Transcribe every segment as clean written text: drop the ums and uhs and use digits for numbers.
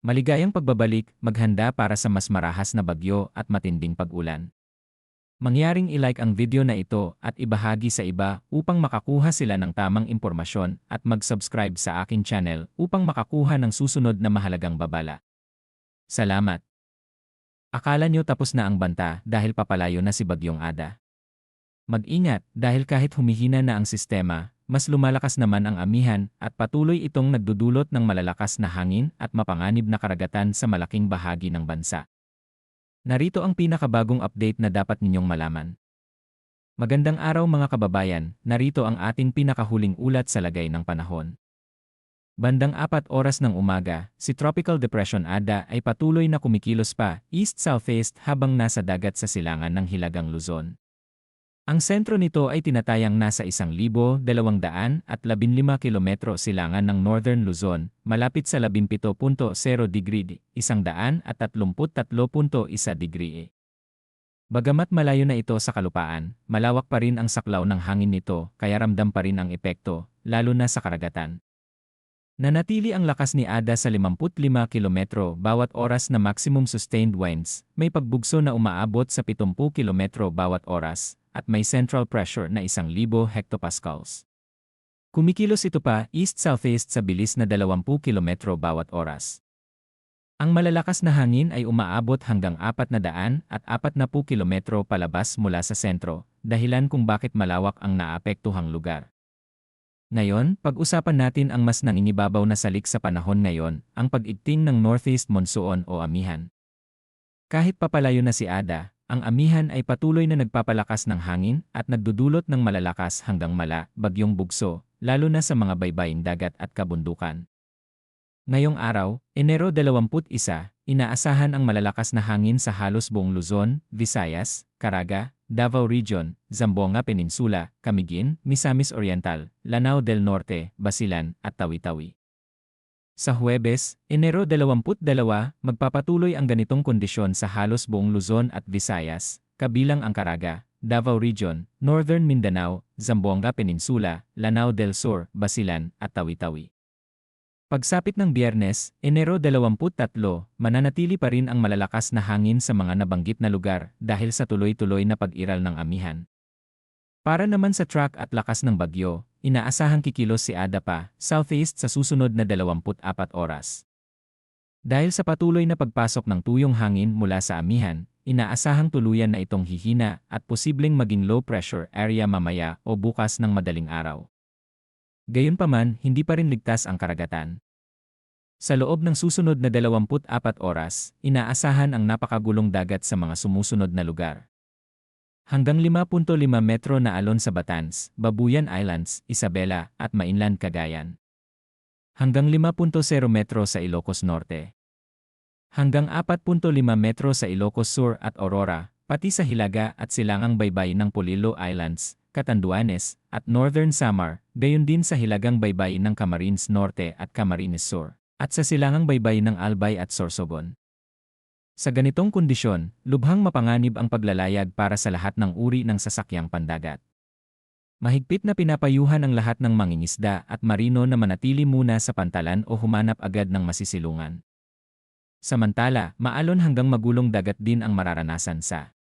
Maligayang pagbabalik, maghanda para sa mas marahas na bagyo at matinding pag-ulan. Mangyaring i-like ang video na ito at ibahagi sa iba upang makakuha sila ng tamang impormasyon at mag-subscribe sa aking channel upang makakuha ng susunod na mahalagang babala. Salamat! Akala nyo tapos na ang banta dahil papalayo na si Bagyong Ada. Mag-ingat dahil kahit humihina na ang sistema, mas lumalakas naman ang amihan at patuloy itong nagdudulot ng malalakas na hangin at mapanganib na karagatan sa malaking bahagi ng bansa. Narito ang pinakabagong update na dapat ninyong malaman. Magandang araw mga kababayan, narito ang ating pinakahuling ulat sa lagay ng panahon. Bandang 4 oras ng umaga, si Tropical Depression Ada ay patuloy na kumikilos pa east-southeast habang nasa dagat sa silangan ng Hilagang Luzon. Ang sentro nito ay tinatayang nasa 1,215 kilometro silangan ng Northern Luzon, malapit sa 17.0 degree, 133.1 degree. Bagamat malayo na ito sa kalupaan, malawak pa rin ang saklaw ng hangin nito kaya ramdam pa rin ang epekto, lalo na sa karagatan. Nanatili ang lakas ni Ada sa 55 kilometro bawat oras na maximum sustained winds, may pagbugso na umaabot sa 70 kilometro bawat oras, at may central pressure na 1,000 hectopascals. Kumikilos ito pa east-southeast sa bilis na 20 kilometro bawat oras. Ang malalakas na hangin ay umaabot hanggang 440 kilometro palabas mula sa sentro, dahilan kung bakit malawak ang naapektuhang lugar. Ngayon, pag-usapan natin ang mas nangingibabaw na salik sa panahon ngayon, ang pag-igting ng Northeast Monsoon o amihan. Kahit papalayo na si Ada, ang amihan ay patuloy na nagpapalakas ng hangin at nagdudulot ng malalakas hanggang bagyong bugso, lalo na sa mga baybaying dagat at kabundukan. Ngayong araw, Enero 21, inaasahan ang malalakas na hangin sa halos buong Luzon, Visayas, Caraga, Davao Region, Zamboanga Peninsula, Camiguin, Misamis Oriental, Lanao del Norte, Basilan, at Tawi-Tawi. Sa Huwebes, Enero 22, magpapatuloy ang ganitong kondisyon sa halos buong Luzon at Visayas, kabilang ang Caraga, Davao Region, Northern Mindanao, Zamboanga Peninsula, Lanao del Sur, Basilan, at Tawi-Tawi. Pagsapit ng Biyernes, Enero 23, mananatili pa rin ang malalakas na hangin sa mga nabanggit na lugar dahil sa tuloy-tuloy na pag-iral ng amihan. Para naman sa track at lakas ng bagyo, inaasahang kikilos si Ada pa, southeast sa susunod na 24 oras. Dahil sa patuloy na pagpasok ng tuyong hangin mula sa amihan, inaasahang tuluyan na itong hihina at posibleng maging low pressure area mamaya o bukas ng madaling araw. Gayunpaman, hindi pa rin ligtas ang karagatan. Sa loob ng susunod na 24 oras, inaasahan ang napakagulong dagat sa mga sumusunod na lugar. Hanggang 5.5 metro na alon sa Batans, Babuyan Islands, Isabela, at Mainland Cagayan. Hanggang 5.0 metro sa Ilocos Norte. Hanggang 4.5 metro sa Ilocos Sur at Aurora, pati sa Hilaga at silangang baybay ng Polillo Islands, Catanduanes, at Northern Samar, gayon din sa hilagang baybay ng Camarines Norte at Camarines Sur, at sa silangang baybay ng Albay at Sorsogon. Sa ganitong kondisyon, lubhang mapanganib ang paglalayag para sa lahat ng uri ng sasakyang pandagat. Mahigpit na pinapayuhan ang lahat ng mangingisda at marino na manatili muna sa pantalan o humanap agad ng masisilungan. Samantala, maalon hanggang magulong dagat din ang mararanasan sa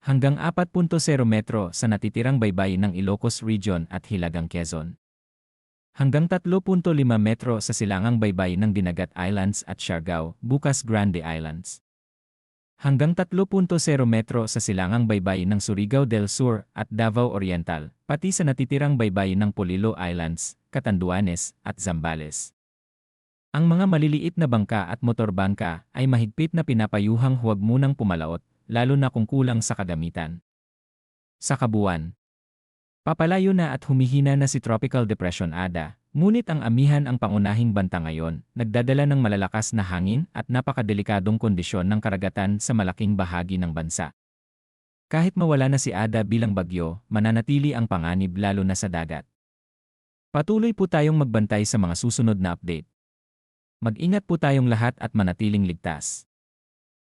hanggang 4.0 metro sa natitirang baybay ng Ilocos Region at Hilagang Quezon. Hanggang 3.5 metro sa silangang baybay ng Dinagat Islands at Siargao, Bukas Grande Islands. Hanggang 3.0 metro sa silangang baybay ng Surigao del Sur at Davao Oriental, pati sa natitirang baybay ng Polillo Islands, Catanduanes, at Zambales. Ang mga maliliit na bangka at motorbangka ay mahigpit na pinapayuhang huwag munang pumalaot, lalo na kung kulang sa kagamitan. Sa kabuuan, papalayo na at humihina na si Tropical Depression Ada, ngunit ang amihan ang pangunahing banta ngayon, nagdadala ng malalakas na hangin at napakadelikadong kondisyon ng karagatan sa malaking bahagi ng bansa. Kahit mawala na si Ada bilang bagyo, mananatili ang panganib lalo na sa dagat. Patuloy po tayong magbantay sa mga susunod na update. Mag-ingat po tayong lahat at manatiling ligtas.